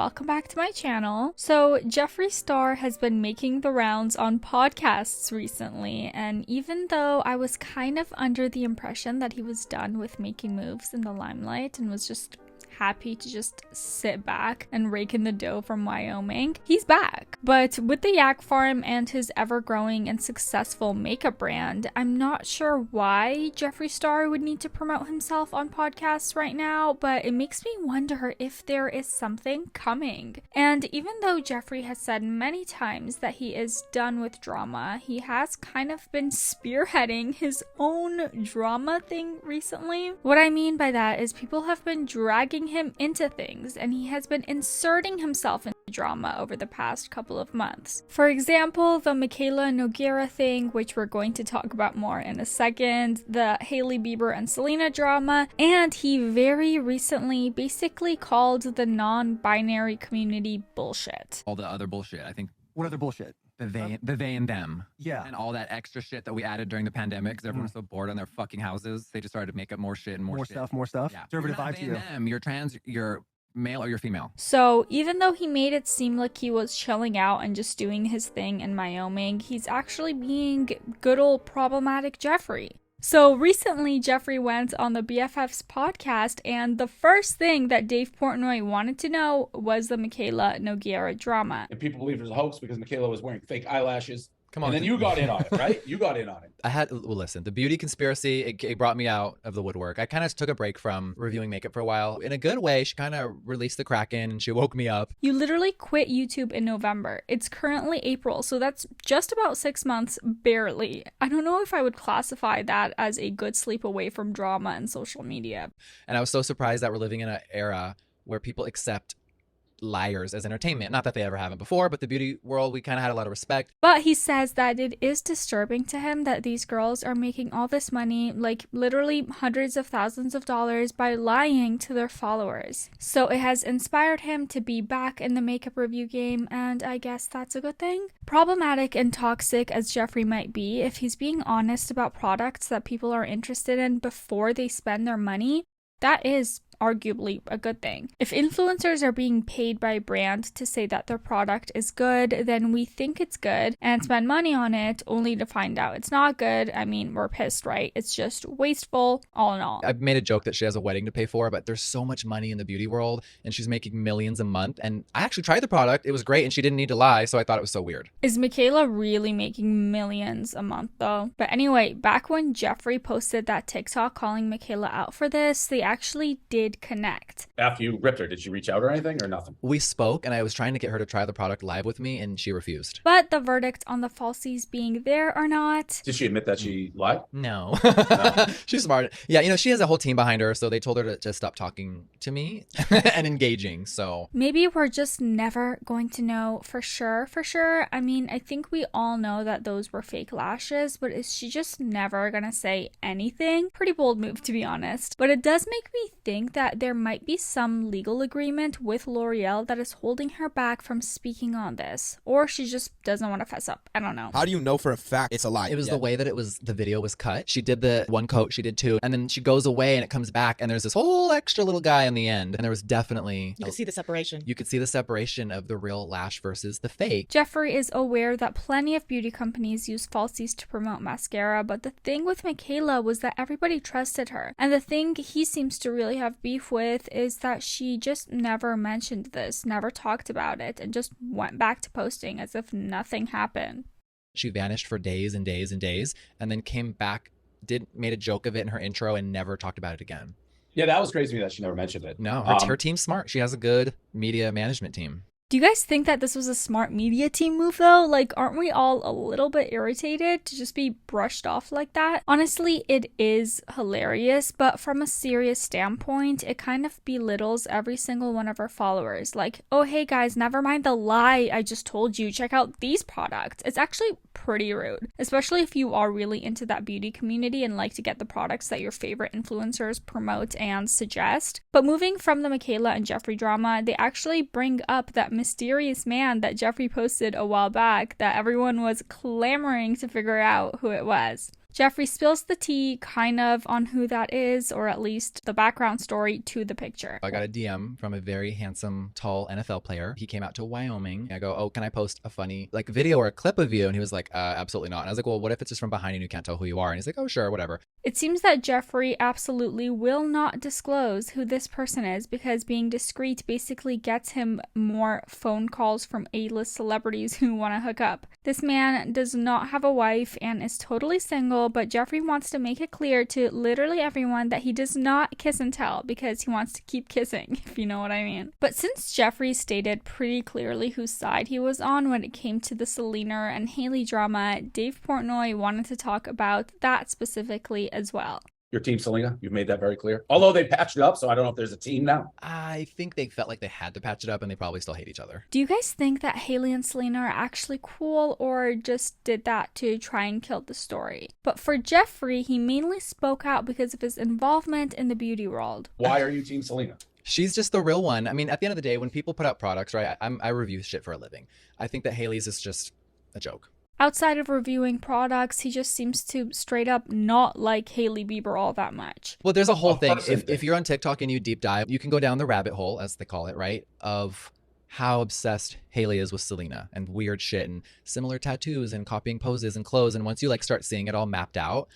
welcome back to my channel. So Jeffree Star has been making the rounds on podcasts recently, and even though I was kind of under the impression that he was done with making moves in the limelight and was just happy to just sit back and rake in the dough from Wyoming, he's back. But with the yak farm and his ever-growing and successful makeup brand, I'm not sure why Jeffree Star would need to promote himself on podcasts right now, but it makes me wonder if there is something coming. And even though Jeffree has said many times that he is done with drama, he has kind of been spearheading his own drama thing recently. What I mean by that is people have been dragging him into things, and he has been inserting himself into drama over the past couple of months. For example, the Michaela Nogueira thing, which we're going to talk about more in a second, the Hailey Bieber and Selena drama, and he very recently basically called the non-binary community bullshit. All the other bullshit, I think. What other bullshit? The they and them. Yeah. And all that extra shit that we added during the pandemic because everyone was so bored on their fucking houses. They just started to make up more shit and more shit. More stuff. Yeah. Conservative You're not vibe to they you. and them. You're trans, you're male or you're female. So even though he made it seem like he was chilling out and just doing his thing in Wyoming, he's actually being good old problematic Jeffree. So recently, Jeffree went on the BFFs podcast, and the first thing that Dave Portnoy wanted to know was the Michaela Nogueira drama. And people believe it was a hoax because Michaela was wearing fake eyelashes. Come on. And then you got in on it, right? You got in on it. Well, listen, the beauty conspiracy, it brought me out of the woodwork. I kind of took a break from reviewing makeup for a while. In a good way, she kind of released the Kraken and she woke me up. You literally quit YouTube in November. It's currently April, so that's just about 6 months, barely. I don't know if I would classify that as a good sleep away from drama and social media. And I was so surprised that we're living in an era where people accept liars as entertainment. Not that they ever haven't before, but the beauty world, we kind of had a lot of respect. But he says that it is disturbing to him that these girls are making all this money, like literally hundreds of thousands of dollars, by lying to their followers. So it has inspired him to be back in the makeup review game, and I guess that's a good thing. Problematic and toxic as Jeffree might be, if he's being honest about products that people are interested in before they spend their money, that is arguably a good thing. If influencers are being paid by a brand to say that their product is good, then we think it's good and spend money on it only to find out it's not good. I mean, we're pissed, right? It's just wasteful, all in all. I've made a joke that she has a wedding to pay for, but there's so much money in the beauty world and she's making millions a month. And I actually tried the product. It was great and she didn't need to lie, so I thought it was so weird. Is Michaela really making millions a month though? But anyway, back when Jeffree posted that TikTok calling Michaela out for this, they actually did connect. After you ripped her, did she reach out or anything or nothing? We spoke and I was trying to get her to try the product live with me and she refused. But the verdict on the falsies being there or not? Did she admit that she lied? No. She's smart. Yeah, you know, she has a whole team behind her, so they told her to just stop talking to me and engaging, so. Maybe we're just never going to know for sure. I mean, I think we all know that those were fake lashes, but is she just never gonna say anything? Pretty bold move, to be honest. But it does make me think that there might be some legal agreement with L'Oreal that is holding her back from speaking on this, or she just doesn't want to fess up. I don't know. How do you know for a fact it's a lie? It was the way that the video was cut. She did the one coat, she did two, and then she goes away and it comes back and there's this whole extra little guy in the end. And there was definitely... You could see the separation. You could see the separation of the real lash versus the fake. Jeffree is aware that plenty of beauty companies use falsies to promote mascara, but the thing with Michaela was that everybody trusted her. And the thing he seems to really have beef with is that she just never mentioned this, never talked about it, and just went back to posting as if nothing happened. She vanished for days and days and days, and then came back, made a joke of it in her intro, and never talked about it again. Yeah, that was crazy to me that she never mentioned it. No, her team's smart. She has a good media management team. Do you guys think that this was a smart media team move though? Like, aren't we all a little bit irritated to just be brushed off like that? Honestly, it is hilarious, but from a serious standpoint, it kind of belittles every single one of our followers. Like, oh, hey guys, never mind the lie I just told you. Check out these products. It's actually pretty rude, especially if you are really into that beauty community and like to get the products that your favorite influencers promote and suggest. But moving from the Michaela and Jeffree drama, they actually bring up that mysterious man that Jeffree posted a while back that everyone was clamoring to figure out who it was. Jeffree spills the tea kind of on who that is, or at least the background story to the picture. I got a DM from a very handsome, tall NFL player. He came out to Wyoming. I go, oh, can I post a funny video or a clip of you? And he was like, absolutely not. And I was like, well, what if it's just from behind and you can't tell who you are? And he's like, oh, sure, whatever. It seems that Jeffree absolutely will not disclose who this person is because being discreet basically gets him more phone calls from A-list celebrities who want to hook up. This man does not have a wife and is totally single, but Jeffree wants to make it clear to literally everyone that he does not kiss and tell because he wants to keep kissing, if you know what I mean. But since Jeffree stated pretty clearly whose side he was on when it came to the Selena and Hailey drama, Dave Portnoy wanted to talk about that specifically as well. Your team, Selena, you've made that very clear. Although they patched it up, so I don't know if there's a team now. I think they felt like they had to patch it up and they probably still hate each other. Do you guys think that Hailey and Selena are actually cool or just did that to try and kill the story? But for Jeffree, he mainly spoke out because of his involvement in the beauty world. Why are you team Selena? She's just the real one. I mean, at the end of the day, when people put out products, right, I review shit for a living. I think that Hailey's is just a joke. Outside of reviewing products, he just seems to straight up not like Hailey Bieber all that much. Well, there's a whole thing. If you're on TikTok and you deep dive, you can go down the rabbit hole, as they call it, right, of how obsessed Hailey is with Selena and weird shit and similar tattoos and copying poses and clothes. And once you start seeing it all mapped out,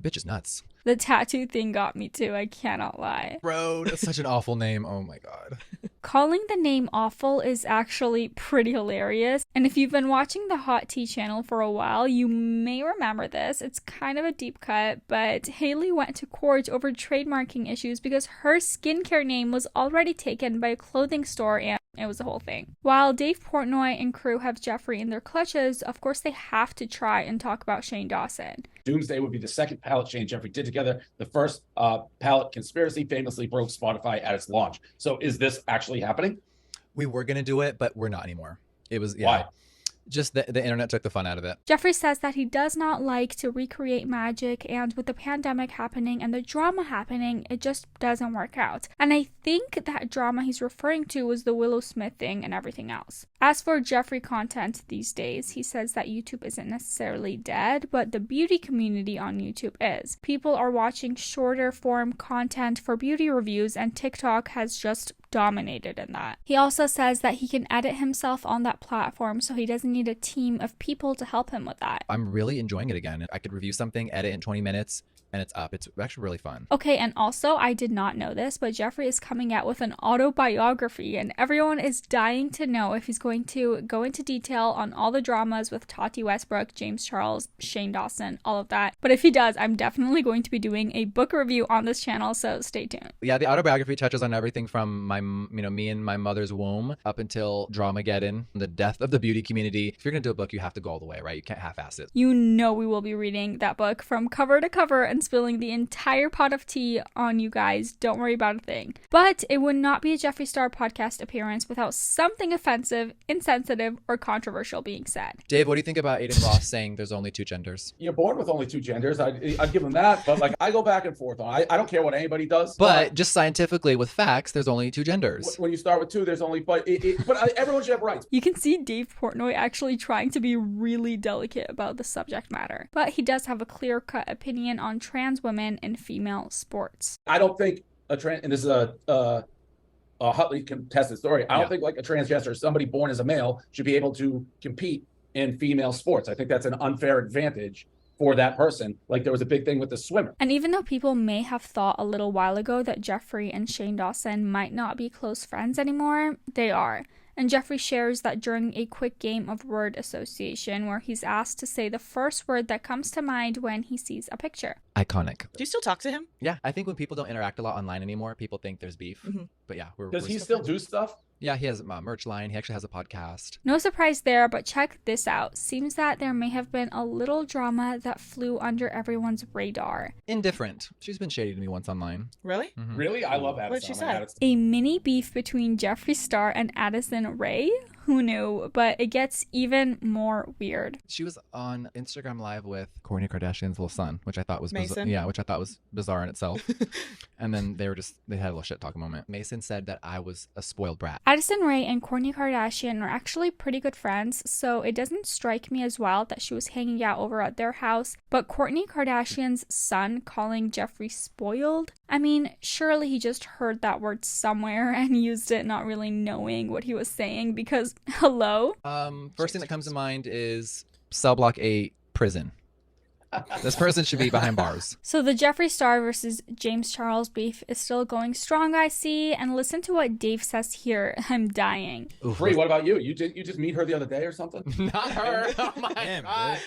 bitch is nuts. The tattoo thing got me too, I cannot lie. Bro, that's such an awful name. Oh my God. Calling the name awful is actually pretty hilarious. And if you've been watching the Hot Tea channel for a while, you may remember this. It's kind of a deep cut, but Hailey went to court over trademarking issues because her skincare name was already taken by a clothing store and it was a whole thing. While Dave Portnoy and crew have Jeffree in their clutches, of course they have to try and talk about Shane Dawson. Doomsday would be the second palette Shane Jeffree did together. The first palette conspiracy famously broke Spotify at its launch. So is this actually happening? We were going to do it, but we're not anymore. It was, yeah. Why? Just the internet took the fun out of it. Jeffree says that he does not like to recreate magic, and with the pandemic happening and the drama happening, it just doesn't work out. And I think that drama he's referring to was the Willow Smith thing and everything else. As for Jeffree content these days, he says that YouTube isn't necessarily dead, but the beauty community on YouTube is. People are watching shorter form content for beauty reviews, and TikTok has just dominated in that. He also says that he can edit himself on that platform, so he doesn't need a team of people to help him with that. I'm really enjoying it again. I could review something, edit in 20 minutes, and it's up. It's actually really fun. Okay, and also, I did not know this, but Jeffree is coming out with an autobiography, and everyone is dying to know if he's going to go into detail on all the dramas with Tati Westbrook, James Charles, Shane Dawson, all of that. But if he does, I'm definitely going to be doing a book review on this channel, so stay tuned. Yeah, the autobiography touches on everything from me and my mother's womb up until Dramageddon, the death of the beauty community. If you're going to do a book, you have to go all the way, right? You can't half-ass it. You know we will be reading that book from cover to cover and spilling the entire pot of tea on you guys. Don't worry about a thing. But it would not be a Jeffree Star podcast appearance without something offensive, insensitive, or controversial being said. Dave, what do you think about Aiden Ross saying there's only two genders? You're born with only two genders. I'd give him that, but I go back and forth on. I don't care what anybody does. But just scientifically with facts, there's only two genders. When you start with two, there's only but everyone should have rights. You can see Dave Portnoy actually trying to be really delicate about the subject matter, but he does have a clear-cut opinion on trans women in female sports. I don't think and this is a hotly contested story. I don't think a transgender, somebody born as a male, should be able to compete in female sports. I think that's an unfair advantage for that person. There was a big thing with the swimmer. And even though people may have thought a little while ago that Jeffree and Shane Dawson might not be close friends anymore, they are. And Jeffree shares that during a quick game of word association where he's asked to say the first word that comes to mind when he sees a picture. Iconic. Do you still talk to him? Yeah, I think when people don't interact a lot online anymore, people think there's beef. Mm-hmm. But yeah, does he still do stuff? Yeah, he has a merch line. He actually has a podcast. No surprise there, but check this out. Seems that there may have been a little drama that flew under everyone's radar. Indifferent. She's been shady to me once online. Really? Mm-hmm. Really? I love Addison. What did she say? A mini beef between Jeffree Star and Addison Rae, who knew? But it gets even more weird. She was on Instagram Live with Kourtney Kardashian's little son, which I thought was Mason. which I thought was bizarre in itself. And then they had a little shit talking moment. Mason said that I was a spoiled brat. Addison Rae and Kourtney Kardashian are actually pretty good friends, so it doesn't strike me as wild that she was hanging out over at their house. But Kourtney Kardashian's son calling Jeffree spoiled? I mean, surely he just heard that word somewhere and used it not really knowing what he was saying because, hello? First thing that comes to mind is Cell Block 8 prison. This person should be behind bars. So the Jeffree Star versus James Charles beef is still going strong, I see. And listen to what Dave says here. I'm dying. Oof, Free, what about you? You just meet her the other day or something? Not her. Oh my God.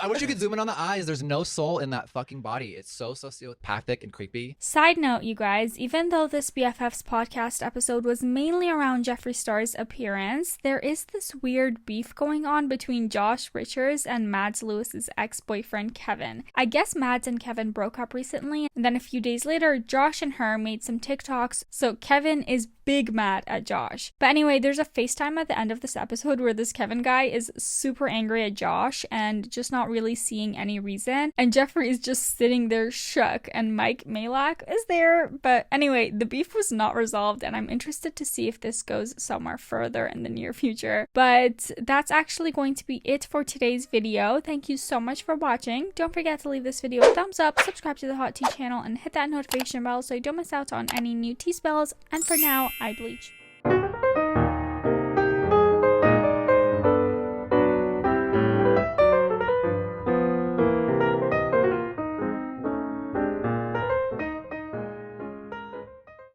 I wish you could zoom in on the eyes. There's no soul in that fucking body. It's so sociopathic and creepy. Side note, you guys, even though this BFFs podcast episode was mainly around Jeffree Star's appearance, there is this weird beef going on between Josh Richards and Mads Lewis's ex-boyfriend Kevin. I guess Mads and Kevin broke up recently, and then a few days later, Josh and her made some TikToks, so Kevin is big mad at Josh. But anyway, there's a FaceTime at the end of this episode where this Kevin guy is super angry at Josh and just not really seeing any reason, and Jeffree is just sitting there shook, and Mike Malak is there. But anyway, the beef was not resolved, and I'm interested to see if this goes somewhere further in the near future. But that's actually going to be it for today's video. Thank you so much for watching. Don't forget to leave this video a thumbs up, subscribe to the Hot Tea channel, and hit that notification bell so you don't miss out on any new tea spells. And for now, I bleach.